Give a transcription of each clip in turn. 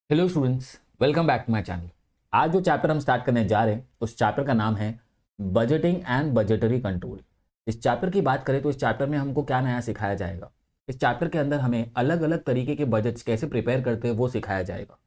Hello students, welcome back to my channel. आज जो chapter हम स्टार्ट करने जा रहे हैं उस चैप्टर का नाम है बजटिंग एंड बजटरी कंट्रोल। इस चैप्टर की बात करें तो इस चैप्टर में हमको क्या नया सिखाया जाएगा। इस चैप्टर के अंदर हमें अलग अलग तरीके के बजट्स कैसे प्रिपेयर करते हैं वो सिखाया जाएगा।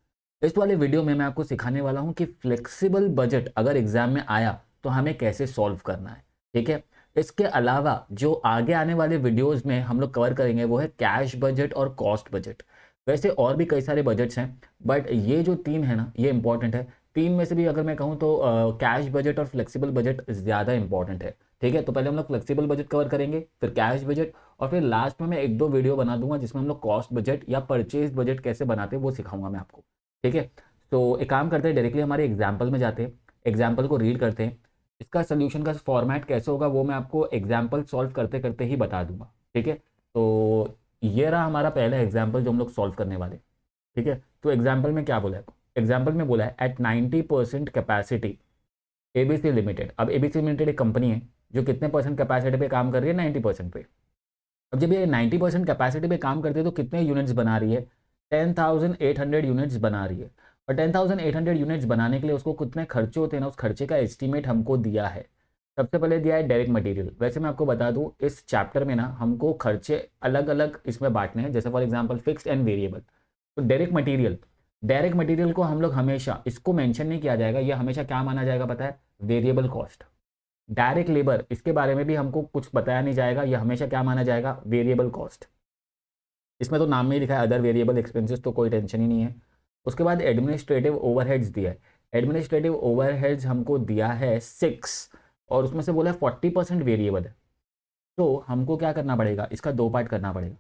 इस वाले वीडियो में मैं आपको सिखाने वाला हूँ कि फ्लेक्सिबल बजट अगर एग्जाम में आया तो हमें कैसे सॉल्व करना है। ठीक है। इसके अलावा जो आगे आने वाले वीडियोज़ में हम लोग कवर करेंगे वो है कैश बजट और कॉस्ट बजट। वैसे और भी कई सारे बजट्स हैं, बट ये जो तीन है ना ये इंपॉर्टेंट है। तीन में से भी अगर मैं कहूँ तो कैश बजट और फ्लेक्सिबल बजट ज़्यादा इंपॉर्टेंट है। ठीक है, तो पहले हम लोग फ्लेक्सिबल बजट कवर करेंगे, फिर कैश बजट, और फिर लास्ट में मैं एक दो वीडियो बना दूंगा जिसमें हम लोग कॉस्ट बजट या परचेज बजट कैसे बनाते हैं वो सिखाऊंगा मैं आपको। ठीक है, तो एक काम करते हैं, डायरेक्टली हमारे एग्जाम्पल में जाते हैं, एग्जाम्पल को रीड करते हैं। इसका सोल्यूशन का फॉर्मेट कैसे होगा वो मैं आपको एग्जाम्पल सॉल्व करते करते ही बता दूंगा। ठीक है, तो ये रहा हमारा पहला एग्जाम्पल जो हम लोग सॉल्व करने वाले। ठीक है, तो एग्जाम्पल में क्या बोला है, एग्जाम्पल में बोला है एट 90% कैपेसिटी एबीसी लिमिटेड। अब एबीसी लिमिटेड एक कंपनी है जो कितने परसेंट कैपेसिटी पे काम कर रही है, 90% पे। अब जब ये 90% कैपेसिटी पे काम करती है तो कितने यूनिट्स बना रही है, 10,800 यूनिट्स बना रही है। और 10,800 यूनिट्स बनाने के लिए उसको कितने खर्चे होते हैं ना, उस खर्चे का एस्टीमेट हमको दिया है। सबसे पहले दिया है डायरेक्ट मटेरियल। वैसे मैं आपको बता दूं इस चैप्टर में ना हमको खर्चे अलग अलग इसमें बांटने हैं, जैसे for example fixed and variable. तो डायरेक्ट मटेरियल को हम लोग हमेशा इसको मेंशन नहीं किया जाएगा, ये हमेशा क्या माना जाएगा पता है, वेरिएबल कॉस्ट। डायरेक्ट लेबर इसके बारे में भी हमको कुछ बताया नहीं जाएगा, ये हमेशा क्या माना जाएगा, वेरिएबल कॉस्ट। इसमें तो नाम में ही लिखा है अदर वेरिएबल एक्सपेंसेस, तो कोई टेंशन ही नहीं है। उसके बाद एडमिनिस्ट्रेटिव ओवरहेड्स दिया है। एडमिनिस्ट्रेटिव ओवरहेड्स हमको दिया है 6, और उसमें से बोला है 40% वेरिएबल है। तो हमको क्या करना पड़ेगा, इसका दो पार्ट करना पड़ेगा।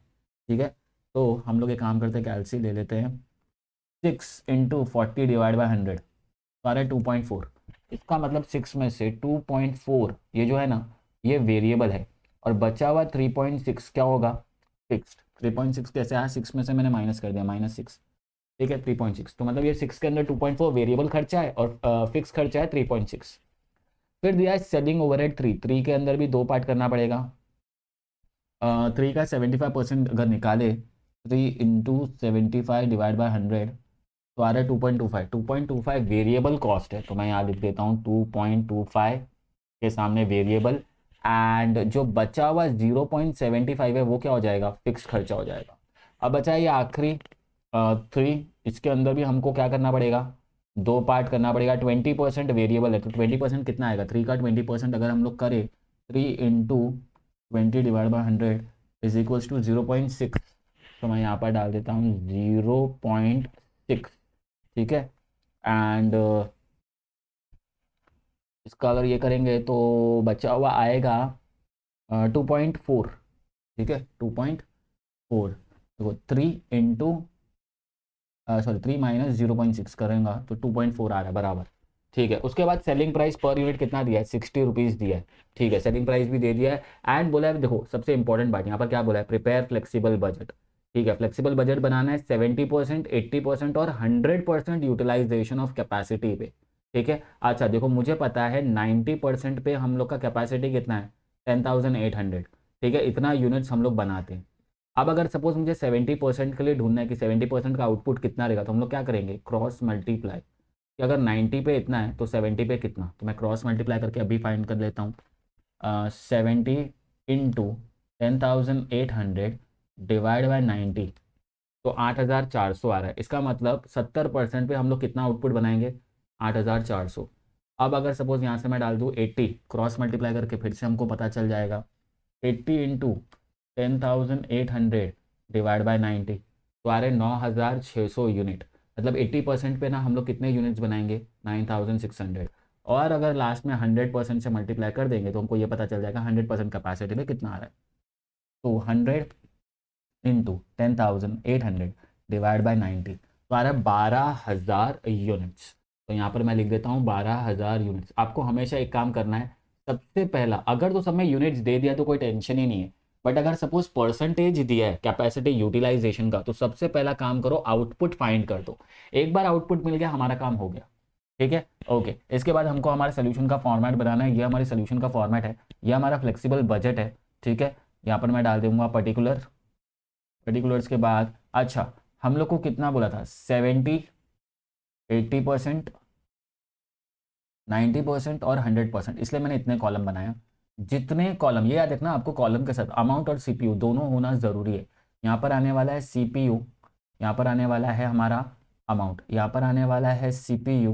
ठीक है, तो हम लोग एक काम करते हैं, कैलसी ले लेते हैं। 6 × 40 / 100 तो आ रहा है 2.4। इसका मतलब 6 में से 2.4 ये जो है ना ये वेरिएबल है, और बचा हुआ 3.6 क्या होगा, फिक्स्ड। 3.6 कैसे आया, 6 में से मैंने माइनस कर दिया, -6। ठीक है, 3.6, तो मतलब ये 6 के अंदर 2.4 वेरिएबल खर्चा है और फिक्स खर्चा है 3.6। फिर दिया है सेलिंग ओवरहेड 3 के अंदर भी दो पार्ट करना पड़ेगा। 3 का 75% अगर निकाले, 3 × 75 / 100 तो आ रहा है 2.25। 2.25 वेरिएबल कॉस्ट है, तो मैं यहाँ लिख देता हूँ 2.25 के सामने वेरिएबल। एंड जो बचा हुआ 0.75 है वो क्या हो जाएगा, फिक्स्ड खर्चा हो जाएगा। अब बचा है ये आखिरी 3, इसके अंदर भी हमको क्या करना पड़ेगा, दो पार्ट करना पड़ेगा। 20% वेरिएबल है, तो 20% कितना आएगा, 3 का 20% अगर हम लोग करें, 3 × 20 / 100 इज इक्वल्स टू 0.6। तो मैं यहाँ पर डाल देता हूँ 0.6। ठीक है, एंड इसका अगर ये करेंगे तो बचा हुआ आएगा 2.4। ठीक है, 2.4। देखो 3 करेंगे तो 2.4 आ रहा है बराबर। ठीक है, उसके बाद सेलिंग प्राइस पर यूनिट कितना दिया है, 60 रुपीज़ दिया है। ठीक है, सेलिंग प्राइस भी दे दिया है। एंड बोला है, देखो सबसे इंपॉर्टेंट बात यहाँ पर क्या बोला है, प्रिपेयर फ्लेक्सिबल बजट। ठीक है, फ्लेक्सिबल बजट बनाना है 70%, 80% और 100% यूटिलाइजेशन ऑफ कैपेसिटी पे। ठीक है, अच्छा देखो मुझे पता है 90% पे हम लोग का कैपेसिटी कितना है, 10,800। ठीक है, इतना यूनिट्स हम लोग बनाते हैं। अब अगर सपोज मुझे 70% के लिए ढूंढना है कि 70% का आउटपुट कितना रहेगा, तो हम लोग क्या करेंगे, क्रॉस मल्टीप्लाई। कि अगर 90 पे इतना है तो 70 पे कितना, तो मैं क्रॉस मल्टीप्लाई करके अभी फाइंड कर लेता हूँ। 70 × 10,800 डिवाइड बाई 90, तो 8,400 आ रहा है। इसका मतलब 70% पे हम लोग कितना आउटपुट बनाएंगे, 8,400। अब अगर सपोज यहाँ से मैं डाल दूँ 80, क्रॉस मल्टीप्लाई करके फिर से हमको पता चल जाएगा, 80 × 10,800 डिवाइड बाई 90, तो आ रहे 9,600 यूनिट। मतलब 80% पे ना हम लोग कितने यूनिट्स बनाएंगे, 9,600। और अगर लास्ट में 100% से मल्टीप्लाई कर देंगे तो हमको ये पता चल जाएगा 100% कैपेसिटी में कितना आ रहा है। तो 100 × 10,800 डिवाइड बाई 90, तो आ रहा है 12,000 यूनिट्स। तो यहाँ पर मैं लिख देता हूँ 12,000 यूनिट्स। आपको हमेशा एक काम करना है, सबसे पहला, अगर तो सब में यूनिट्स दे दिया तो कोई टेंशन ही नहीं है, बट अगर सपोज परसेंटेज दिया है कैपेसिटी यूटिलाइजेशन का, तो सबसे पहला काम करो आउटपुट फाइंड कर दो। एक बार आउटपुट मिल गया हमारा काम हो गया। ठीक है, ओके। इसके बाद हमको हमारे सोल्यूशन का फॉर्मेट बनाना है, ये हमारे सोल्यूशन का फॉर्मेट है, ये हमारा फ्लेक्सिबल बजट है। ठीक है, यहाँ पर मैं डाल दूंगा पर्टिकुलर्स के बाद, अच्छा हम लोग को कितना बोला था, 70 80%, 90% और 100%, इसलिए मैंने इतने कॉलम बनाया। जितने कॉलम, ये याद रखना आपको, कॉलम के साथ अमाउंट और सीपीयू दोनों होना ज़रूरी है। यहाँ पर आने वाला है सीपीयू, यहाँ पर आने वाला है हमारा अमाउंट, यहाँ पर आने वाला है सीपीयू,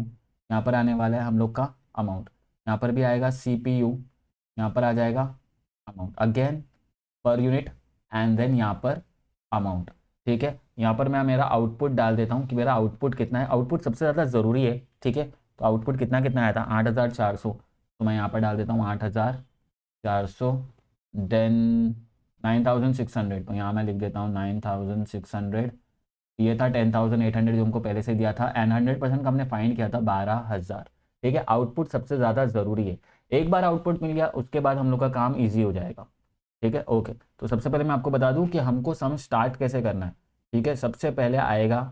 यहाँ पर आने वाला है हम लोग का अमाउंट, यहाँ पर भी आएगा सीपीयू, यहाँ पर आ जाएगा amount, again per unit, and then यहाँ पर अमाउंट। ठीक है, यहाँ पर मैं मेरा आउटपुट डाल देता हूँ कि मेरा आउटपुट कितना है। आउटपुट सबसे ज़्यादा ज़रूरी है। ठीक है, तो आउटपुट कितना कितना आया था, 8400, तो मैं यहाँ पर डाल देता हूँ 8400, देन 9600, तो यहाँ मैं लिख देता हूँ 9600। ये था 10800 जो हमको पहले से दिया था, एंड 100% का हमने फाइंड किया था 12000। ठीक है, आउटपुट सबसे ज़्यादा ज़रूरी है। एक बार आउटपुट मिल गया उसके बाद हम लोग का काम ईजी हो जाएगा। ठीक है, ओके। तो सबसे पहले मैं आपको बता दूं कि हमको सम स्टार्ट कैसे करना है। ठीक है, सबसे पहले आएगा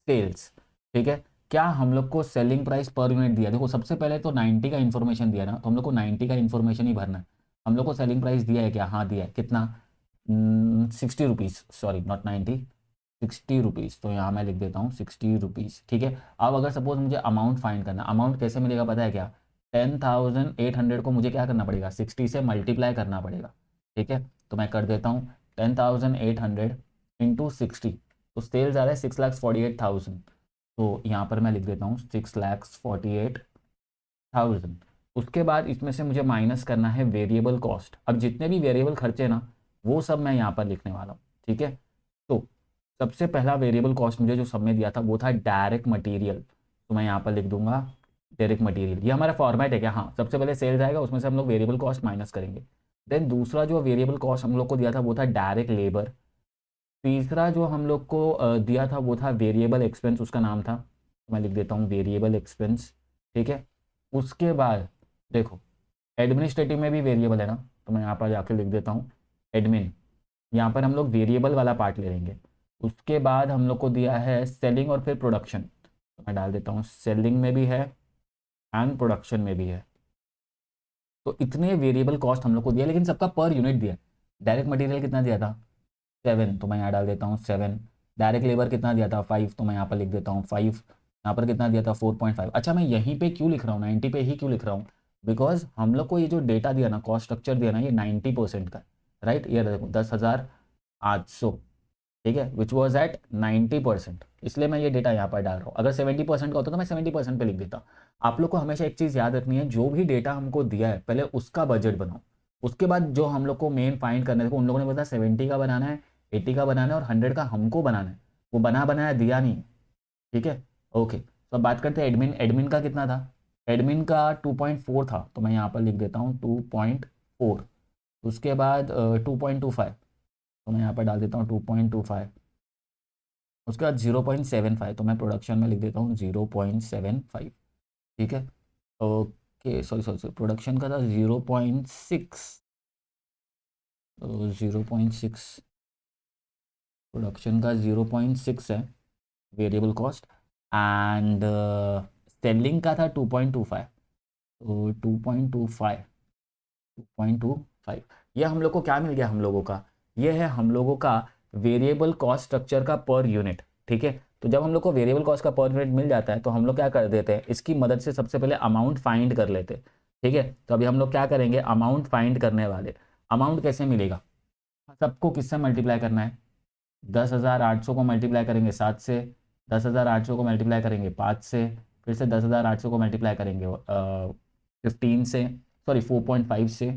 सेल्स। ठीक है, क्या हम लोग को सेलिंग प्राइस पर यूनिट दिया, देखो सबसे पहले तो 90 का इन्फॉर्मेशन दिया ना, तो हम लोग को 90 का इन्फॉर्मेशन ही भरना है। हम लोग को सेलिंग प्राइस दिया है क्या, हाँ दिया है, कितना, 60 रुपीज़, सॉरी नॉट 90, 60 रुपीज़, तो यहाँ मैं लिख देता हूँ 60 रुपीज़। ठीक है, अब अगर सपोज मुझे अमाउंट फाइंड करना, अमाउंट कैसे मिलेगा पता है क्या, 10,800 को मुझे क्या करना पड़ेगा, 60 से मल्टीप्लाई करना पड़ेगा। ठीक है, तो मैं कर देता हूँ 10,800 इंटू 60, तो सेल्स आ रहा है 6,48,000, तो यहाँ पर मैं लिख देता हूँ 6,48,000। उसके बाद इसमें से मुझे माइनस करना है वेरिएबल कॉस्ट। अब जितने भी वेरिएबल खर्चे ना वो सब मैं यहाँ पर लिखने वाला हूँ। ठीक है, तो सबसे पहला वेरिएबल कॉस्ट मुझे जो सब में दिया था वो था डायरेक्ट मटेरियल, तो मैं यहाँ पर लिख दूंगा डायरेक्ट मटेरियल। ये हमारा फॉर्मेट है क्या, हाँ, सबसे पहले सेल्स आएगा उसमें से हम लोग वेरिएबल कॉस्ट माइनस करेंगे। देन दूसरा जो वेरिएबल कॉस्ट हम लोग को दिया था वो था डायरेक्ट लेबर। तीसरा जो हम लोग को दिया था वो था वेरिएबल एक्सपेंस, उसका नाम था, तो मैं लिख देता हूँ वेरिएबल एक्सपेंस। ठीक है, उसके बाद देखो एडमिनिस्ट्रेटिव में भी वेरिएबल है ना, तो मैं यहाँ पर जाकर लिख देता हूँ एडमिन, यहाँ पर हम लोग वेरिएबल वाला पार्ट ले लेंगे। उसके बाद हम लोग को दिया है सेलिंग और फिर प्रोडक्शन, तो मैं डाल देता हूँ सेलिंग में भी है एंड प्रोडक्शन में भी है। तो इतने वेरिएबल कॉस्ट हम लोग को दिया, लेकिन सबका पर यूनिट दिया। डायरेक्ट मटेरियल कितना दिया था 7, तो मैं यहाँ डाल देता हूँ 7। डायरेक्ट लेबर कितना दिया था 5, तो मैं यहाँ पर लिख देता हूँ 5। यहाँ पर कितना दिया था 4.5। अच्छा, मैं यहीं पे क्यों लिख रहा हूँ, 90 पे ही क्यों लिख रहा हूँ, बिकॉज हम लोग को ये जो डेटा दिया ना, कॉस्ट स्ट्रक्चर दिया ना, ये 90% का, राइट। ये देखो 10,800, ठीक है, विच वॉज एट 90%, इसलिए मैं ये डेटा यहाँ पर डाल रहा हूँ। अगर 70% का होता तो मैं 70% पे लिख देता। आप लोग को हमेशा एक चीज़ याद रखनी है, जो भी डेटा हमको दिया है पहले उसका बजट बनाओ, उसके बाद जो हम लोग को मेन फाइंड करना है, देखो उन लोगों ने बोला 70 का बनाना है, 80 का बनाना है और 100 का हमको बनाना है, वो बना बनाया दिया नहीं। ठीक है, ओके। तो अब बात करते हैं एडमिन। एडमिन का कितना था, एडमिन का 2.4 था, तो मैं यहाँ पर लिख देता हूँ 2.4। उसके बाद 2.25, तो मैं यहाँ पर डाल देता हूँ 2.25। उसके बाद 0.75, तो मैं प्रोडक्शन में लिख देता हूँ 0.75। ठीक है, okay, sorry sorry sorry, production का था 0.6, 0.6, प्रोडक्शन का 0.6 है वेरिएबल कॉस्ट, एंड सेलिंग का था 2.25, तो 2.25 ये हम लोग को क्या मिल गया, हम लोगों का ये है हम लोगों का वेरिएबल कॉस्ट स्ट्रक्चर का पर यूनिट। ठीक है, तो जब हम लोग को वेरिएबल कॉस्ट का पर यूनिट मिल जाता है तो हम लोग क्या कर देते हैं, इसकी मदद से सबसे पहले अमाउंट फाइंड कर लेते हैं। ठीक है, तो अभी हम लोग क्या करेंगे, अमाउंट फाइंड करने वाले। अमाउंट कैसे मिलेगा, सबको किससे मल्टीप्लाई करना है, 10,800 को मल्टीप्लाई करेंगे 7 से, 10,800 को मल्टीप्लाई करेंगे 5 से, फिर से 10,800 को मल्टीप्लाई करेंगे 15 से, सॉरी 4.5 से,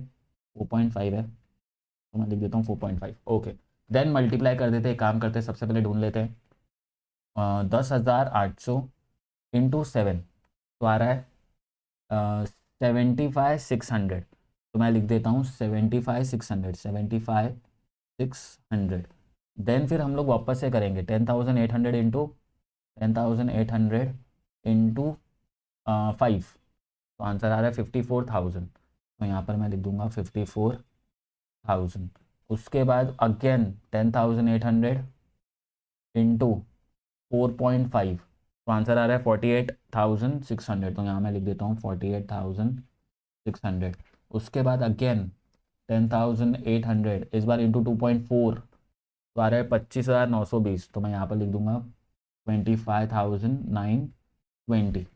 4.5 है, तो मैं लिख देता हूँ 4.5, ओके। देन मल्टीप्लाई कर देते हैं, काम करते हैं, सबसे पहले ढूंढ लेते हैं 10,800 इंटू 7, तो आ रहा है 75,600, तो मैं लिख देता हूँ 75,600, 75,600। देन फिर हम लोग वापस से करेंगे 10,800 इंटू 10,800 इंटू 5, तो आंसर आ रहा है 54,000, तो यहाँ पर मैं लिख दूंगा 54,000। उसके बाद अगेन 10,800 इंटू 4.5, तो आंसर आ रहा है 48,600, तो यहाँ मैं लिख देता हूँ 48,600। उसके बाद अगेन 10,800 इस बार इंटू 2.4, तो आ रहा है 25,920, तो मैं यहाँ पर लिख दूंगा 25,920,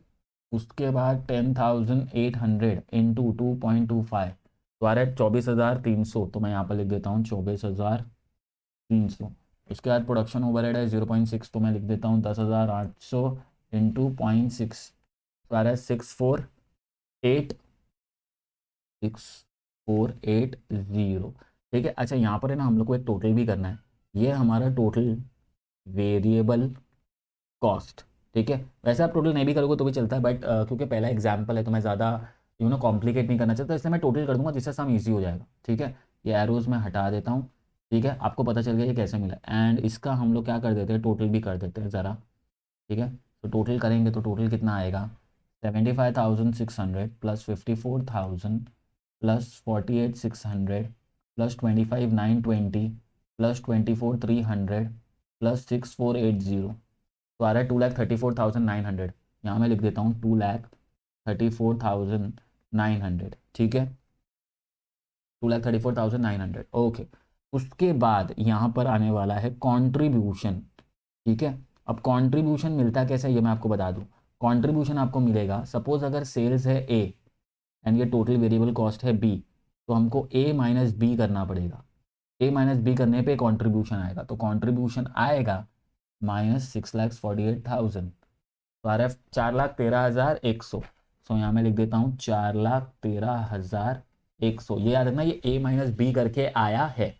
उसके बाद 10,800 इंटू 2.25 तो आ रहा है 24,300, तो मैं यहाँ पर लिख देता हूँ 24,300। उसके बाद प्रोडक्शन ओवरहेड है 0.6, तो मैं लिख देता हूँ 10,800 इंटू 0.6 तो आ रहा है 648 ठीक है। अच्छा यहाँ पर है ना हम लोग को एक टोटल भी करना है, ये हमारा टोटल वेरिएबल कॉस्ट। ठीक है, वैसे आप टोटल नहीं भी करोगे तो भी चलता है, बट क्योंकि पहला एग्जाम्पल है तो मैं ज़्यादा कॉम्प्लिकेट नहीं करना चाहता, इसलिए मैं टोटल कर दूंगा जिससे सम ईजी हो जाएगा। ठीक है, ये एरोज मैं हटा देता हूँ। ठीक है, आपको पता चल गया ये कैसे मिला, एंड इसका हम लोग क्या कर देते हैं, टोटल भी कर देते हैं ज़रा। ठीक है, तो टोटल करेंगे तो टोटल कितना आएगा, 75,600 plus 54,000 plus 48,600 plus 25,920 plus 24,300 plus 6,480, तो आ रहा है 2,34,900। यहाँ मैं लिख देता हूँ 2,34,900। ठीक है, 2,34,900। ओके, उसके बाद यहाँ पर आने वाला है कंट्रीब्यूशन। ठीक है, अब कंट्रीब्यूशन मिलता कैसे ये मैं आपको बता दूँ। कंट्रीब्यूशन आपको मिलेगा, सपोज अगर सेल्स है ए एंड ये टोटल वेरिएबल कॉस्ट है बी, तो हमको ए माइनस बी करना पड़ेगा। ए माइनस बी करने पे कंट्रीब्यूशन आएगा, तो कंट्रीब्यूशन आएगा -6,48,000, तो आ रहा है 4,13,100। सो यहाँ मैं लिख देता हूँ 4,13,100। ये याद रखना ये ए माइनस बी करके आया है।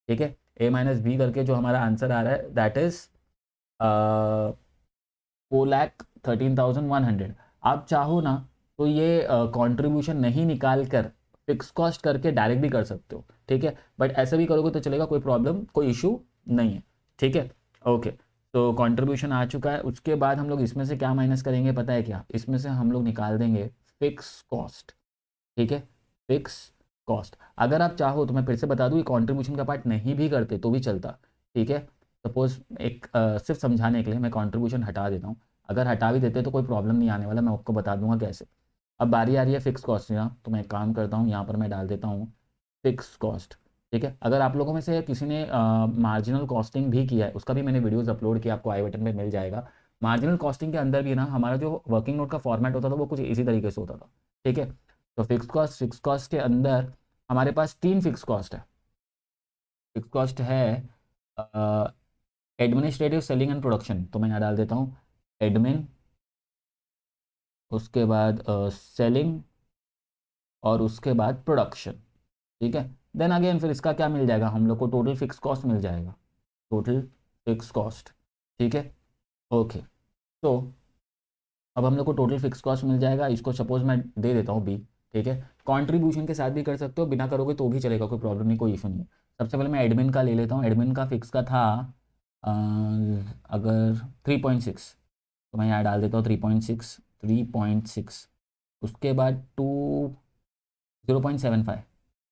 ठीक है, ए माइनस बी करके जो हमारा आंसर आ रहा है दैट इज 4,13,100। आप चाहो ना तो ये कंट्रीब्यूशन नहीं निकाल कर फिक्स कॉस्ट करके डायरेक्ट भी कर सकते हो। ठीक है, बट ऐसा भी करोगे तो चलेगा, कोई प्रॉब्लम कोई इशू नहीं है। ठीक है, ओके, तो कंट्रीब्यूशन आ चुका है। उसके बाद हम लोग इसमें से क्या माइनस करेंगे पता है क्या, इसमें से हम लोग निकाल देंगे फिक्स कॉस्ट। ठीक है, फिक्स कॉस्ट। अगर आप चाहो तो मैं फिर से बता दूँ, ये कंट्रीब्यूशन का पार्ट नहीं भी करते तो भी चलता। ठीक है, सपोज एक सिर्फ समझाने के लिए मैं कंट्रीब्यूशन हटा देता हूँ, अगर हटा भी देते तो कोई प्रॉब्लम नहीं आने वाला, मैं आपको बता दूंगा कैसे। अब बारी आ रही है फिक्स कॉस्ट की ना, तो मैं एक काम करता हूँ यहाँ पर मैं डाल देता हूँ फिक्स कॉस्ट। ठीक है, अगर आप लोगों में से किसी ने मार्जिनल कॉस्टिंग भी किया है, उसका भी मैंने वीडियोस अपलोड किया, आपको आई बटन पे मिल जाएगा। मार्जिनल कॉस्टिंग के अंदर भी ना हमारा जो वर्किंग नोट का फॉर्मेट होता था वो कुछ इसी तरीके से होता था। ठीक है, तो फिक्स कॉस्ट के अंदर हमारे पास तीन फिक्स कॉस्ट है। फिक्स कॉस्ट है एडमिनिस्ट्रेटिव, सेलिंग एंड प्रोडक्शन, तो मैं यहाँ डाल देता हूँ एडमिन, उसके बाद सेलिंग, और उसके बाद प्रोडक्शन। ठीक है, देन अगेन फिर इसका क्या मिल जाएगा हम लोग को, टोटल फिक्स कॉस्ट मिल जाएगा, टोटल फिक्स कॉस्ट। ठीक है, ओके, तो अब हम लोग को टोटल फिक्स कॉस्ट मिल जाएगा, इसको सपोज मैं दे देता हूँ बी। ठीक है, कंट्रीब्यूशन के साथ भी कर सकते हो, बिना करोगे तो भी चलेगा, कोई प्रॉब्लम नहीं, कोई इशू नहीं है। सबसे पहले मैं एडमिन का ले लेता हूँ, एडमिन का फिक्स का था अगर 3.6, तो मैं यहाँ डाल देता हूँ 3.6। उसके बाद 0.75,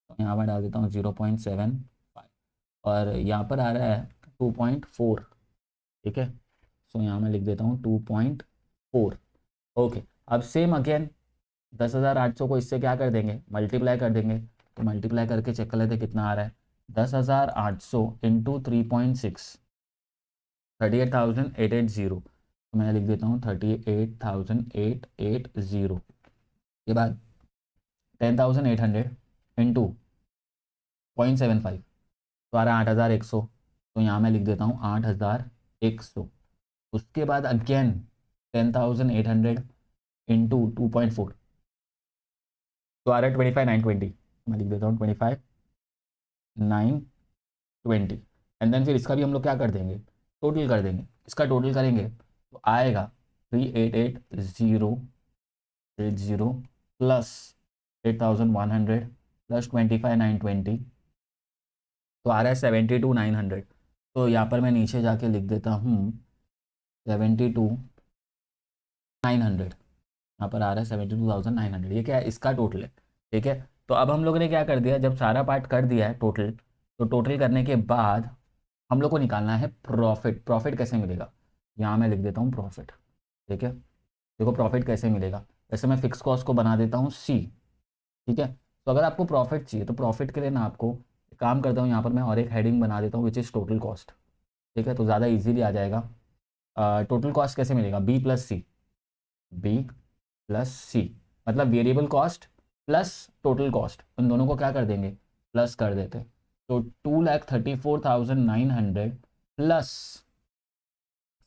तो यहाँ पर डाल देता हूँ 0.75, और यहाँ पर आ रहा है 2.4। ठीक है, सो यहाँ मैं लिख देता हूँ 2.4। ओके, अब सेम अगेन 10,800 को इससे क्या कर देंगे, मल्टीप्लाई कर देंगे, तो मल्टीप्लाई करके चेक कर लेते कितना आ रहा है, 10,800 इंटू 3.6, 38,880, तो मैं लिख देता हूँ 38,880। के बाद 10,800 इंटू 0.75, तो आ रहा है 8,100, तो यहाँ मैं लिख देता हूँ 8,100। उसके बाद अगेन 10,800 इंटू 2.4, तो आ रहा है 25,920, मैं लिख देता हूँ 25,920। एंड देन फिर इसका भी हम लोग क्या कर देंगे, टोटल कर देंगे। इसका टोटल करेंगे तो आएगा 3,88,080 प्लस 8,100 प्लस 25,920, तो आ रहा है 72,900। तो यहाँ पर मैं नीचे जाके लिख देता हूँ 72,900, यहाँ पर आ रहा है 72,900, ये क्या है, इसका टोटल है। ठीक है, तो अब हम लोगों ने क्या कर दिया, जब सारा पार्ट कर दिया है टोटल, तो टोटल करने के बाद हम लोग को निकालना है प्रॉफिट। प्रॉफिट कैसे मिलेगा, यहाँ मैं लिख देता हूँ प्रॉफिट। ठीक है, देखो प्रॉफिट कैसे मिलेगा, वैसे मैं फिक्स कॉस्ट को बना देता हूँ सी। ठीक है, तो अगर आपको प्रॉफिट चाहिए तो प्रॉफिट के लिए ना आपको एक काम करता हूँ, यहाँ पर मैं और एक हेडिंग बना देता हूँ विच इज़ टोटल कॉस्ट। ठीक है, तो ज़्यादा इजीली आ जाएगा। टोटल कॉस्ट कैसे मिलेगा, बी प्लस सी, बी प्लस सी, मतलब variable cost plus total cost, उन दोनों को क्या कर देंगे, प्लस कर देते। तो 2,34,900 प्लस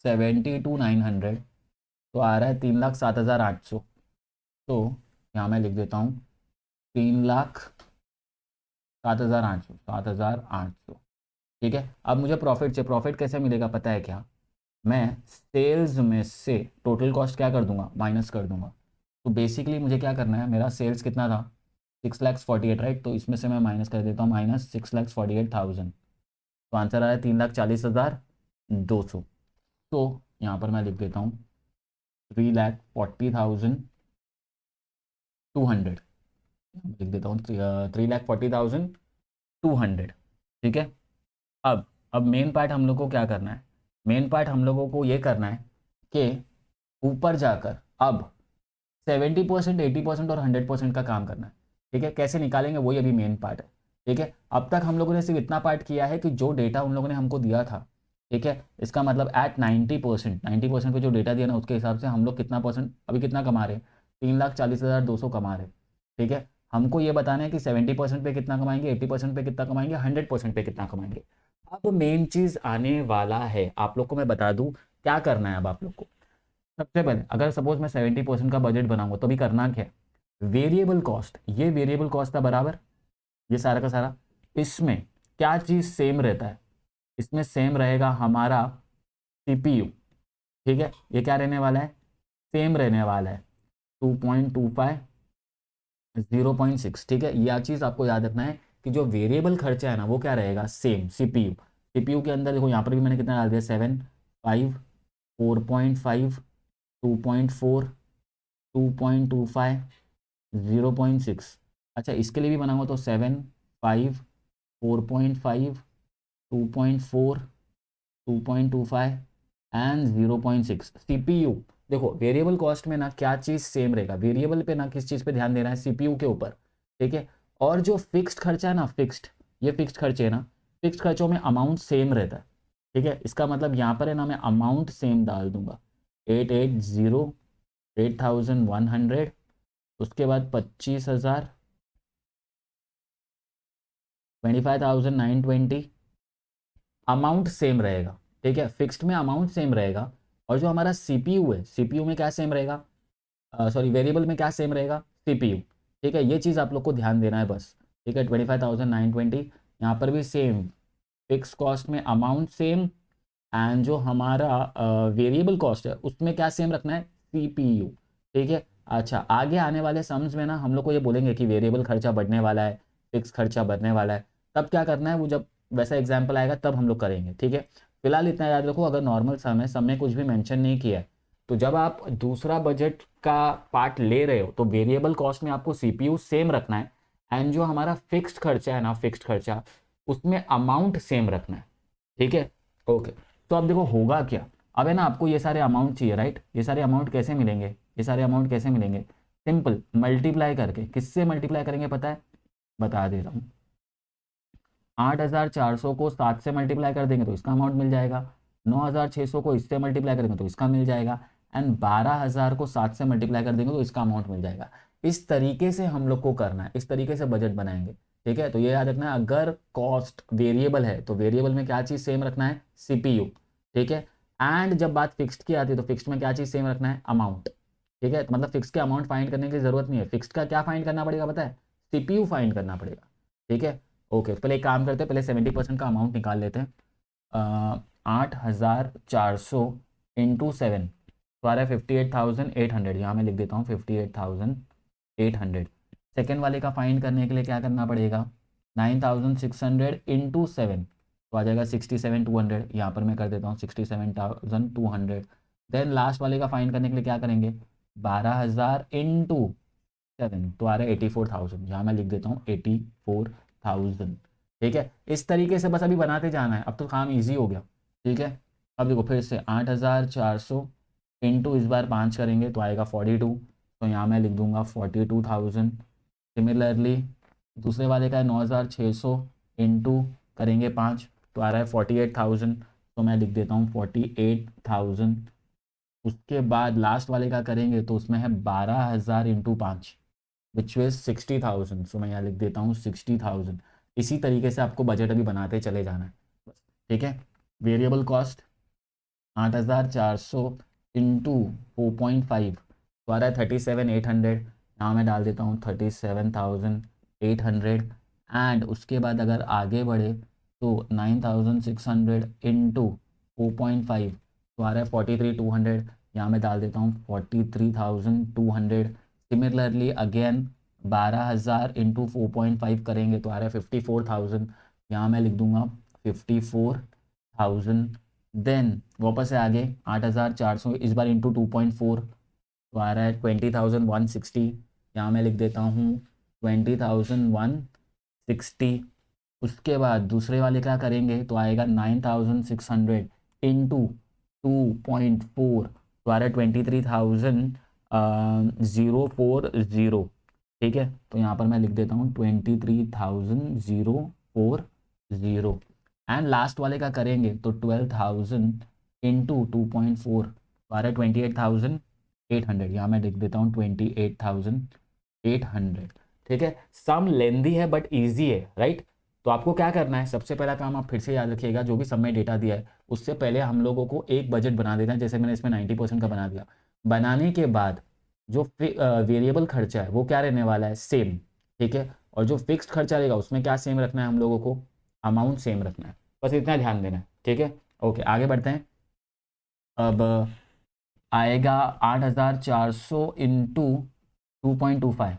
72,900 तो आ रहा है 3,07,800। तो यहाँ मैं लिख देता हूँ 3,07,800, 7,800। ठीक है, अब मुझे प्रॉफिट चाहिए। प्रॉफिट कैसे मिलेगा पता है क्या, मैं सेल्स में से टोटल कॉस्ट क्या कर दूंगा, माइनस कर दूंगा। तो बेसिकली मुझे क्या करना है, मेरा सेल्स कितना था, 6,48,000 राइट, तो इसमें से मैं माइनस कर देता हूँ -6,48,000। तो आंसर आया 3,40,200। तो यहाँ पर मैं लिख देता हूँ 3,40,200, लिख देता हूँ 3,40,200। ठीक है, अब मेन पार्ट हम लोग को क्या करना है, मेन पार्ट हम लोगों को ये करना है कि ऊपर जाकर अब 70%, 80% और 100% का काम करना है। ठीक है, कैसे निकालेंगे वही अभी मेन पार्ट है। ठीक है, अब तक हम लोगों ने सिर्फ इतना पार्ट किया है कि जो डेटा उन लोगों ने हमको दिया था, ठीक है, इसका मतलब एट 90%, 90% पे जो डेटा दिया ना उसके हिसाब से हम लोग कितना परसेंट अभी कितना कमा रहे हैं, 3,40,200 कमा रहे हैं। ठीक है, हमको ये बताना है कि 70% पे कितना कमाएंगे, 80% पे कितना कमाएंगे, 100% पे कितना कमाएंगे। अब मेन चीज आने वाला है, आप लोग को मैं बता दूं क्या करना है। अब आप लोग को सबसे पहले अगर सपोज मैं 70% का बजट बनाऊंगा तो भी करना क्या है, वेरिएबल कॉस्ट, ये वेरिएबल कॉस्ट था बराबर, ये सारा का सारा, इसमें क्या चीज़ सेम रहता है, इसमें सेम रहेगा हमारा सीपीयू। ठीक है, ये क्या रहने वाला है, सेम रहने वाला है 2.25, 0.6। ठीक है, यह चीज़ आपको याद रखना है कि जो वेरिएबल खर्चा है ना वो क्या रहेगा, सेम सीपीयू। सीपीयू के अंदर देखो यहाँ पर भी मैंने कितना डाल दिया, 7, 5, 4.5, 2.4, 2.25, 0.6। अच्छा, इसके लिए भी बनाऊंगा तो 7, 5, 4.5, 2.4, 2.25 एंड 0.6। सीपीयू देखो वेरिएबल कॉस्ट में ना क्या चीज़ सेम रहेगा, वेरिएबल पे ना किस चीज़ पे ध्यान देना है, सीपीयू के ऊपर। ठीक है, और जो फिक्स्ड खर्चा है ना, फिक्स्ड, ये फिक्स्ड खर्चे है ना, फिक्स्ड खर्चों में अमाउंट सेम रहता है। ठीक है, इसका मतलब यहाँ पर है ना मैं अमाउंट सेम डाल दूंगा, 880, 8,100, उसके बाद 25,000, 25,920, अमाउंट सेम रहेगा। ठीक है, फिक्स्ड में अमाउंट सेम रहेगा, और जो हमारा सीपीयू है, सीपीयू में क्या सेम रहेगा, सॉरी वेरिएबल में क्या सेम रहेगा, सीपीयू। ठीक है, ये चीज़ आप लोग को ध्यान देना है बस। ठीक है, 25,920, यहाँ पर भी सेम, फिक्स कॉस्ट में अमाउंट सेम, एंड जो हमारा वेरिएबल कॉस्ट है उसमें क्या सेम रखना है, सीपीयू। ठीक है, अच्छा आगे आने वाले सम्स में ना हम लोग को ये बोलेंगे कि वेरिएबल खर्चा बढ़ने वाला है, फिक्स खर्चा बढ़ने वाला है, तब क्या करना है वो जब वैसा एग्जाम्पल आएगा तब हम लोग करेंगे। ठीक है, फिलहाल इतना याद रखो, अगर नॉर्मल सम है, सम में कुछ भी मेंशन नहीं किया है, तो जब आप दूसरा बजट का पार्ट ले रहे हो तो वेरिएबल कॉस्ट में आपको सीपीयू सेम रखना है, एंड जो हमारा फिक्स्ड खर्चा है ना, फिक्स्ड खर्चा, उसमें अमाउंट सेम रखना है। ठीक है, ओके। तो अब देखो होगा क्या, अब है ना आपको ये सारे अमाउंट चाहिए राइट, ये सारे अमाउंट कैसे मिलेंगे, ये सारे अमाउंट कैसे मिलेंगे, सिंपल मल्टीप्लाई करके। किससे मल्टीप्लाई करेंगे पता है, बता दे रहा हूँ, 8,400 को 7 से मल्टीप्लाई कर देंगे तो इसका अमाउंट मिल जाएगा, 9,600 को इससे मल्टीप्लाई करेंगे तो इसका मिल जाएगा, एंड 12,000 को 7 से मल्टीप्लाई कर देंगे तो इसका अमाउंट मिल जाएगा। इस तरीके से हम लोग को करना है, इस तरीके से बजट बनाएंगे। ठीक है, तो ये याद रखना है, अगर कॉस्ट वेरिएबल है तो वेरिएबल में क्या चीज़ सेम रखना है, सीपीयू। ठीक है, एंड जब बात फिक्स्ड की आती है तो फिक्स्ड में क्या चीज़ सेम रखना है, अमाउंट। ठीक है, मतलब फिक्स के अमाउंट फाइंड करने की जरूरत नहीं है, फिक्स्ड का क्या फाइंड करना पड़ेगा पता है, सीपीयू फाइंड करना पड़ेगा। ठीक है, ओके, तो पहले एक काम करते हैं, पहले 70% का अमाउंट निकाल लेते हैं। 8,400 इंटू 7 तो आ रहा है 58,800, यहाँ मैं लिख देता हूँ 58,800। सेकेंड वाले का फाइंड करने के लिए क्या करना पड़ेगा, 9,600 इंटू 7 तो आ जाएगा 67,200, यहाँ पर मैं कर देता हूँ 67,200। देन लास्ट वाले का फाइंड करने के लिए क्या करेंगे, 12,000 इंटू 7 तो आ रहा है 84,000, यहाँ मैं लिख देता हूँ 84,000। ठीक है, इस तरीके से बस अभी बनाते जाना है, अब तो काम इजी हो गया। ठीक है, अब देखो फिर से 8,400 इंटू इस बार 5 करेंगे तो आएगा 42, तो यहाँ मैं लिख दूंगा 42,000। सिमिलरली दूसरे वाले का है 9,600 इंटू करेंगे 5 तो आ रहा है 48,000। तो मैं लिख देता हूँ 48,000। उसके बाद लास्ट वाले का करेंगे तो उसमें है 12,000 इंटू 5 विच इज 60,000। सो मैं यहाँ लिख देता हूँ 60,000। इसी तरीके से आपको बजट अभी बनाते चले जाना है बस, ठीक है। वेरिएबल कॉस्ट 8,400 इंटू 4.5 तो आ रहा है 37,800। यहाँ मैं डाल देता हूँ 37,800। एंड उसके बाद अगर आगे बढ़े तो 9,600 इंटू 4.5 तो आ रहा है 43,200। यहाँ मैं डाल देता हूँ 43,200। सिमिलरली अगेन 12,000 इंटू 4.5 करेंगे तो आ रहा है 54,000। यहाँ मैं लिख दूंगा 54,000। देन वापस से आगे 8,400 इस बार इंटू 2.4 तो आ रहा है 20,160। यहाँ मैं लिख देता हूँ 20,160। उसके बाद दूसरे वाले क्या करेंगे तो आएगा 9,600 इंटू 2.4 तो आ रहा है 23,040। ठीक है, तो यहाँ पर मैं लिख देता हूँ 23,040। एंड लास्ट वाले का करेंगे तो 12,000 इंटू 2.4 तो आ रहा है 28,800। यहाँ मैं लिख देता हूँ 28,800। ठीक है, सम लेंदी है बट ईजी है, राइट। तो आपको क्या करना है, सबसे पहला काम आप फिर से याद रखिएगा, जो भी सब में डेटा दिया है उससे पहले हम लोगों को एक बजट बना देना है। जैसे मैंने इसमें 90% का बना दिया। बनाने के बाद जो वेरिएबल खर्चा है वो क्या रहने वाला है, सेम। ठीक है, और जो फिक्स्ड खर्चा रहेगा उसमें क्या सेम रखना है हम लोगों को, अमाउंट सेम रखना है। बस इतना ध्यान देना है, ठीक है। ओके, आगे बढ़ते हैं। अब आएगा 8,400 इंटू 2.25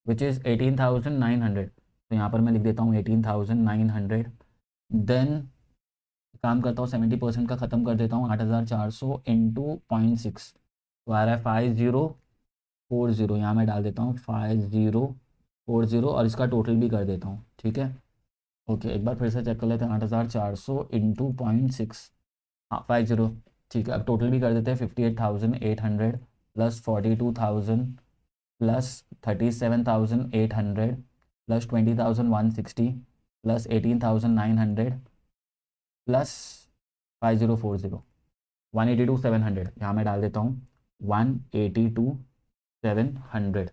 विच इज़ 18,900। तो यहाँ पर मैं लिख देता हूँ 18,900। देन काम करता हूँ 70% का ख़त्म कर देता हूँ। 8,400 इंटू 0.6 तो आ रहा है 5040। यहाँ मैं डाल देता हूँ 5040 और इसका टोटल भी कर देता हूँ, ठीक है। ओके, एक बार फिर से चेक कर लेते हैं। 8,400 इंटू 0.6, हाँ 50। ठीक है, अब टोटल भी कर देते हैं। 58,800 plus 42,000 plus 37,800 plus 20,160 plus 18,900 plus 5040 182,700। यहाँ मैं डाल देता हूँ 182,700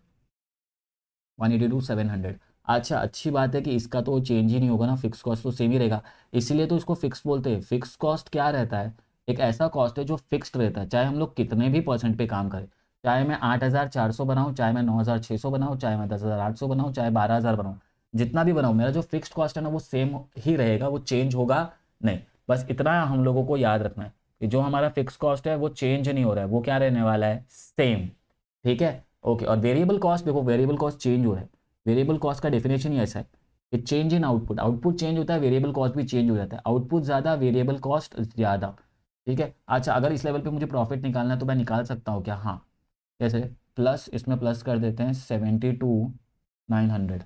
182,700। अच्छा, अच्छी बात है कि इसका तो चेंज ही नहीं होगा ना, फिक्स कॉस्ट तो सेम ही रहेगा, इसीलिए तो इसको फिक्स बोलते हैं। फिक्स कॉस्ट क्या रहता है, एक ऐसा कॉस्ट है जो फिक्स्ड रहता है, चाहे हम लोग कितने भी परसेंट पे काम करें। चाहे मैं 8,400 बनाऊँ, चाहे मैं 9,600 बनाऊँ, चाहे मैं 10,800 बनाऊँ, चाहे 12,000 बनाऊँ, जितना भी बनाऊँ, मेरा जो फिक्स्ड कॉस्ट है ना वो सेम ही रहेगा, वो चेंज होगा नहीं। बस इतना हम लोगों को याद रखना है कि जो हमारा फिक्स कॉस्ट है वो चेंज नहीं हो रहा है, वो क्या रहने वाला है, सेम। ठीक है, ओके। और वेरिएबल कॉस्ट, देखो वेरिएबल कॉस्ट चेंज हो रहा है। वेरिएबल कॉस्ट का डेफिनेशन ही ऐसा है कि change in output, output change होता है, वेरिएबल कॉस्ट भी चेंज हो जाता है। आउटपुट ज़्यादा, वेरिएबल कॉस्ट ज़्यादा। ठीक है, अच्छा, अगर इस लेवल पे मुझे प्रॉफिट निकालना है तो मैं निकाल सकता हूँ क्या, हाँ। कैसे, प्लस इसमें प्लस कर देते हैं 72,900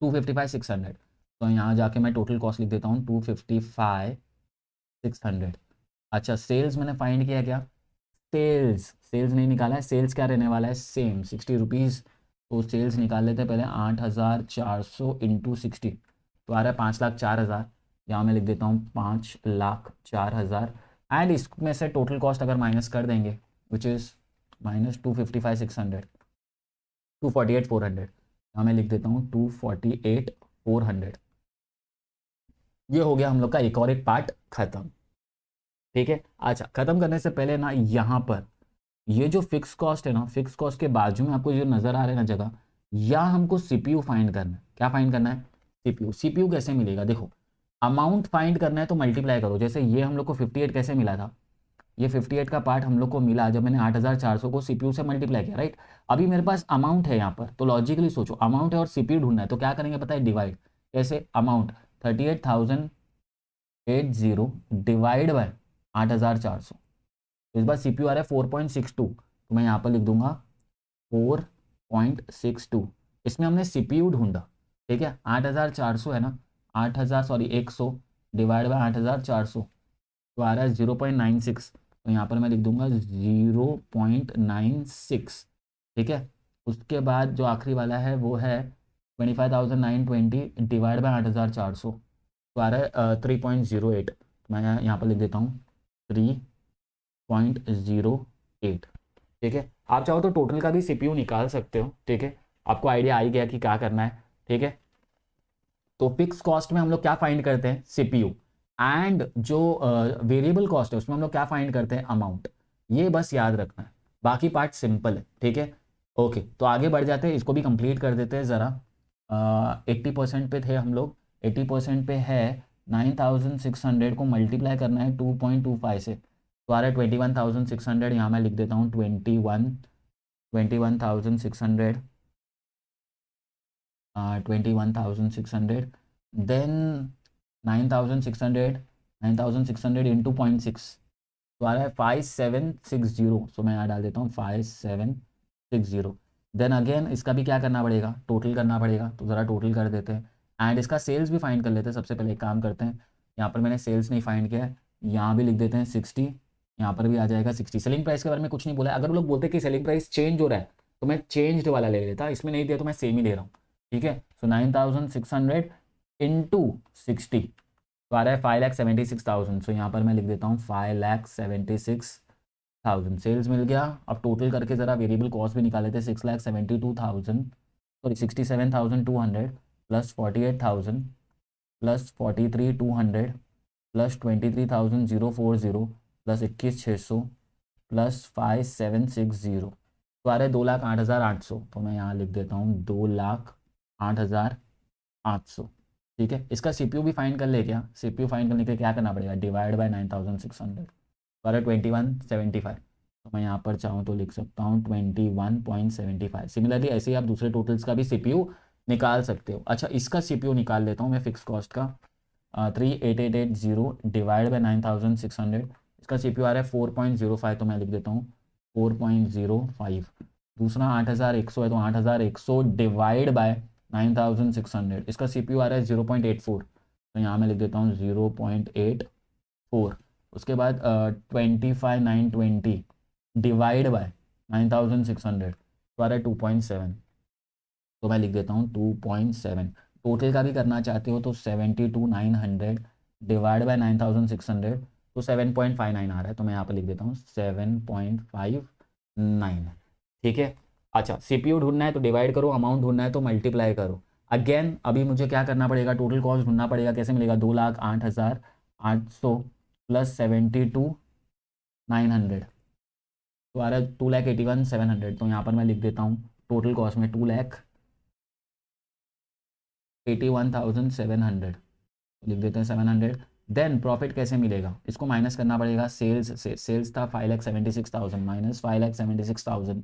255,600। तो यहाँ जाके मैं टोटल कॉस्ट लिख देता हूँ 255,600। अच्छा, सेल्स मैंने फाइंड किया क्या, सेल्स, सेल्स नहीं निकाला है। सेल्स क्या रहने वाला है, सेम 60 रुपीज़। तो सेल्स निकाल लेते हैं पहले। 8,400 इंटू 60 तो आ रहा है 5,04,000। यहाँ मैं लिख देता हूँ 5,04,000। एंड इसमें से टोटल कॉस्ट अगर माइनस कर देंगे विच इज़ माइनस 255,600 248,400। यहाँ मैं लिख देता हूँ 248,400। ये हो गया हम लोग का एक और एक पार्ट खत्म। ठीक है, अच्छा, खत्म करने से पहले ना यहाँ पर ये जो फिक्स कॉस्ट है ना, फिक्स कॉस्ट के बाजू में आपको जो नज़र आ रहा है ना जगह, या हमको सीपीयू फाइंड करना है। क्या फाइंड करना है, सीपीयू। सीपीयू कैसे मिलेगा, देखो अमाउंट फाइंड करना है तो मल्टीप्लाई करो। जैसे ये हम लोग को 58 कैसे मिला था, ये 58 का पार्ट हम लोग को मिला जब मैंने 8,400 को सीपीयू से मल्टीप्लाई किया, राइट। अभी मेरे पास अमाउंट है यहाँ पर, तो लॉजिकली सोचो, अमाउंट है और सीपीयू ढूंढना है तो क्या करेंगे पता है, डिवाइड। कैसे, अमाउंट 38,080 डिवाइड बाय 8,400। तो इस बार सीपीयू आ रहा है 4.62, तो मैं यहाँ पर लिख दूंगा 4.62। इसमें हमने सीपीयू ढूंढा, ठीक है। 8,400 है ना, 100 डिवाइड बाय 8,400 तो आ रहा है 0.96। तो यहाँ पर मैं लिख दूंगा 0.96, ठीक है। उसके बाद जो आखिरी वाला है वो है 25,920 डिवाइड बाय 8,400 तो आ रहा है 3.08। मैं यहाँ पर लिख देता हूँ 3.08। ठीक है, आप चाहो तो टोटल का भी CPU निकाल सकते हो। ठीक है, आपको आइडिया आ ही गया कि क्या करना है। ठीक है, तो फिक्स कॉस्ट में हम लोग क्या फाइंड करते हैं, CPU, एंड जो वेरिएबल कॉस्ट है उसमें हम लोग क्या फाइंड करते हैं, अमाउंट। ये बस याद रखना है, बाकी पार्ट सिंपल है। ठीक है, ओके, तो आगे बढ़ जाते हैं, इसको भी कंप्लीट कर देते हैं ज़रा। 80% पे थे हम लोग, 80% पे है 9600 को मल्टीप्लाई करना है 2.25 से, तो आ रहा है 21,600। यहाँ मैं लिख देता हूँ 21,600, 21,600, देन 9,600, 9,600 इंटू 0.6, तो आ रहा है 5760। सो मैं यहाँ डाल देता हूँ 5760। देन अगेन इसका भी क्या करना पड़ेगा, टोटल करना पड़ेगा, तो ज़रा टोटल कर देते हैं एंड इसका सेल्स भी फाइंड कर लेते हैं। सबसे पहले एक काम करते हैं, यहाँ पर मैंने सेल्स नहीं फाइंड किया है, यहाँ भी लिख देते हैं 60, यहाँ पर भी आ जाएगा 60। सेलिंग प्राइस के बारे में कुछ नहीं बोला है, अगर वो लोग बोलते हैं कि सेलिंग प्राइस चेंज हो रहा है तो मैं चेंज्ड वाला ले लेता, इसमें नहीं दिया तो मैं सेम ही ले रहा हूँ। ठीक है, सो 9,600 इंटू 60, तो आ रहा है 5,76,000। सो यहाँ पर मैं लिख देता हूँ 5,76,000 सेल्स मिल गया। अब टोटल करके ज़रा वेरिएबल कॉस्ट भी निकाले थे, 6,72,000, sorry 67,200 plus 48,000 plus 43,200 plus 23,040 plus 21,600 plus 5,760, तो आ रहा है 2,08,800। तो मैं यहाँ लिख देता हूँ 2,08,800। ठीक है, इसका CPU भी फाइंड कर ले क्या, CPU फाइंड करने के लिए क्या करना पड़ेगा, डिवाइड बाय 9,600, तो 2175। तो मैं यहाँ पर चाहूँ तो लिख सकता हूँ 21.75। सिमिलरली ऐसे ही आप दूसरे टोटल्स का भी CPU निकाल सकते हो। अच्छा, इसका CPU निकाल लेता हूँ मैं फिक्स कॉस्ट का, 38880 डिवाइड बाई 9,600, इसका CPU आ रहा है 4.05, तो मैं लिख देता हूँ 4.05। दूसरा 8,100 है, तो 8,100 डिवाइड बाय 9,600, इसका CPU आ रहा है 0.84, तो यहाँ मैं लिख देता हूँ 0.84। उसके बाद 25,920 डिवाइड बाय 9,600, तो आ रहा है 2.7, तो मैं लिख देता हूँ 2.7। टोटल का भी करना चाहते हो तो 72,900 डिवाइड बाय 9,600, तो 7.59 आ रहा है, तो मैं यहाँ पर लिख देता हूँ 7.59। ठीक है, अच्छा, CPU ढूंढना है तो डिवाइड करो, अमाउंट ढूंढना है तो मल्टीप्लाई करो। अगेन अभी मुझे क्या करना पड़ेगा, टोटल कॉस्ट ढूंढना पड़ेगा, कैसे मिलेगा, 2,08,800 प्लस 72,900, तो आ रहा है 2,81,700। तो यहाँ पर मैं लिख देता हूँ टोटल कॉस्ट में 2,81,700 लिख देते हैं 700। देन प्रॉफिट कैसे मिलेगा, इसको माइनस करना पड़ेगा सेल्स से, सेल्स था 5,76,000 माइनस 5,76,000,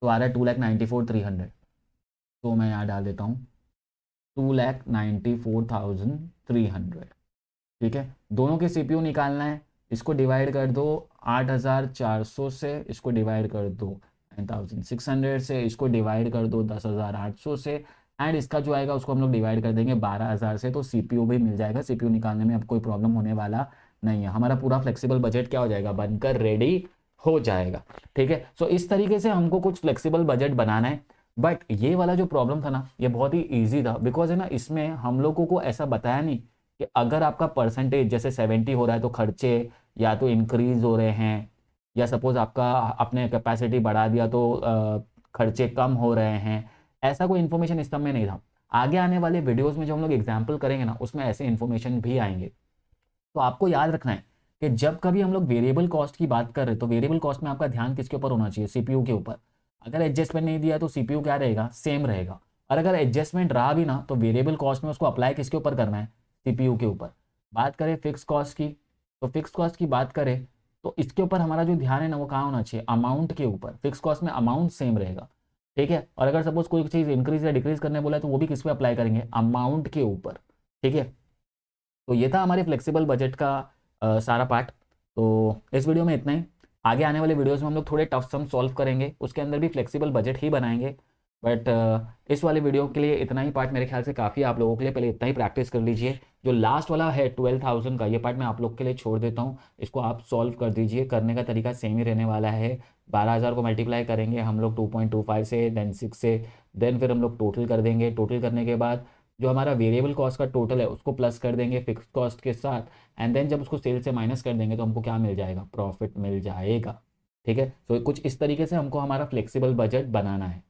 तो आ रहा है 2,94,300। तो मैं यहाँ डाल देता हूँ 2,94,300। ठीक है, दोनों के CPU निकालना है, इसको डिवाइड कर दो 8,400 से, इसको डिवाइड कर दो 9,600 से, इसको डिवाइड कर दो 10,800 से, एंड इसका जो आएगा उसको हम लोग डिवाइड कर देंगे 12,000 से, तो CPU भी मिल जाएगा। CPU निकालने में अब कोई प्रॉब्लम होने वाला नहीं है, हमारा पूरा फ्लेक्सिबल बजट क्या हो जाएगा, बनकर रेडी हो जाएगा। ठीक है, सो इस तरीके से हमको कुछ फ्लेक्सिबल बजट बनाना है। बट ये वाला जो प्रॉब्लम था ना, ये बहुत ही ईजी था, बिकॉज है ना, इसमें हम लोगों को ऐसा बताया नहीं कि अगर आपका परसेंटेज जैसे 70 हो रहा है तो खर्चे या तो इंक्रीज हो रहे हैं, या सपोज आपका आपने कैपेसिटी बढ़ा दिया तो खर्चे कम हो रहे हैं, ऐसा कोई इन्फॉर्मेशन इस सब में नहीं था। आगे आने वाले वीडियोस में जो हम लोग एग्जाम्पल करेंगे ना, उसमें ऐसे इन्फॉर्मेशन भी आएंगे। तो आपको याद रखना है कि जब कभी हम लोग वेरिएबल कॉस्ट की बात कर रहे हैं तो वेरिएबल कॉस्ट में आपका ध्यान किसके ऊपर होना चाहिए, CPU के ऊपर। अगर एडजस्टमेंट नहीं दिया तो CPU क्या रहेगा, सेम रहेगा, और अगर एडजस्टमेंट रहा भी ना तो वेरिएबल कॉस्ट में उसको अप्लाई किसके ऊपर करना है, CPU के ऊपर। बात करें फिक्स कॉस्ट की, तो फिक्स कॉस्ट की बात करें तो इसके ऊपर हमारा जो ध्यान है ना वो कहाँ होना चाहिए, अमाउंट के ऊपर। फिक्स कॉस्ट में अमाउंट सेम रहेगा। ठीक है, और अगर सपोज कोई चीज़ इंक्रीज या डिक्रीज करने बोला है तो वो भी किस पे अप्लाई करेंगे, अमाउंट के ऊपर। ठीक है, तो ये था हमारे फ्लेक्सिबल बजट का सारा पार्ट। तो इस वीडियो में इतना ही, आगे आने वाले वीडियोस में हम लोग थोड़े टफ सम सॉल्व करेंगे, उसके अंदर भी फ्लेक्सिबल बजट ही बनाएंगे। बट इस वाले वीडियो के लिए इतना ही पार्ट मेरे ख्याल से काफ़ी आप लोगों के लिए, पहले इतना ही प्रैक्टिस कर लीजिए। जो लास्ट वाला है 12,000 का, ये पार्ट मैं आप लोग के लिए छोड़ देता हूँ, इसको आप सॉल्व कर दीजिए। करने का तरीका सेम ही रहने वाला है, 12,000 को मल्टीप्लाई करेंगे हम लोग 2.25 से, देन 6 से, देन फिर हम लोग टोटल कर देंगे। टोटल करने के बाद जो हमारा वेरिएबल कॉस्ट का टोटल है उसको प्लस कर देंगे फिक्स कॉस्ट के साथ, एंड देन जब उसको सेल से माइनस कर देंगे तो हमको क्या मिल जाएगा, प्रॉफिट मिल जाएगा। ठीक है, तो कुछ इस तरीके से हमको हमारा फ्लेक्सिबल बजट बनाना है।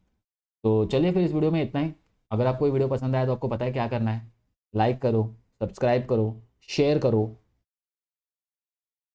तो चलिए फिर इस वीडियो में इतना ही। अगर आपको ये वीडियो पसंद आया तो आपको पता है क्या करना है, लाइक करो, सब्सक्राइब करो, शेयर करो